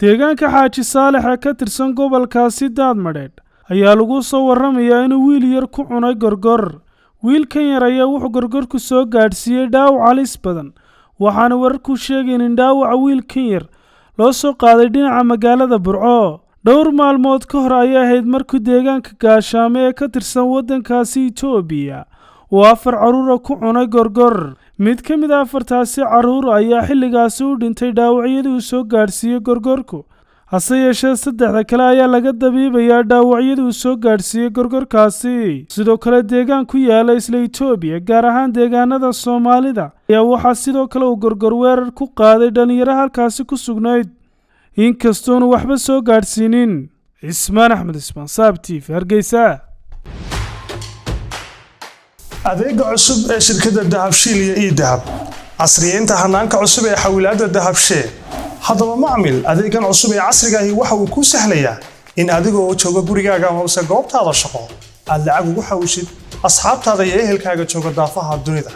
deegaanka xaaji saalax ee ka tirsan gobolkaasi madheh ayaa lagu soo warramayaa inuu wiil yar ku cunay gorgor. wiilkan yar ayaa wuxuu gorgorku soo gaadhsiiyey dhaawac halis badan, waxaana wararku sheegeen in dhaawaca wiilkan yar loo soo qaaday dhinaca magaalada Burco. dhowr maalmood ka hor ayay ahayd markuu deegaanka gaashaame ee ka tirsan waddankaasi Itoobiya uu 4 caruur ku cunay gorgor. mid ka mid ah 4taasi caruur ayaa xilligaasi u dhintay dhaawacyadii uu soo gaadhsiiyey gorgorku, hase yeeshee 3 kale ayaa laga dabiibayaa dhaawacyadii uu soo gaadhsiiyey gorgorkaasi. sidoo kale deegaan ku yaala isla Itoobiya, gaar ahaan deegaanada Soomaalida, ayaa waxaa sidoo kale uu gorgor weerar ku qaaday dhalinyaro halkaasi ku sugnayd, inkastoon waxba soo gaadhsiinin. Ismaan Axmed Ismaan, Saab TV, Hargeysa. adeega cusub ee shirkadda dahab shiil iyo ii-dahab casriyeynta hanaanka cusub ee xawilaadda dahab shee. haddaba macmil, adeegan cusub ee casriga ahi waxa uu kuu sahlayaa in adigoo jooga gurigaaga hoose goobtaada shaqo aad lacag ugu xawishid asxaabtaada iyo ehelkaaga jooga daafaha dunida.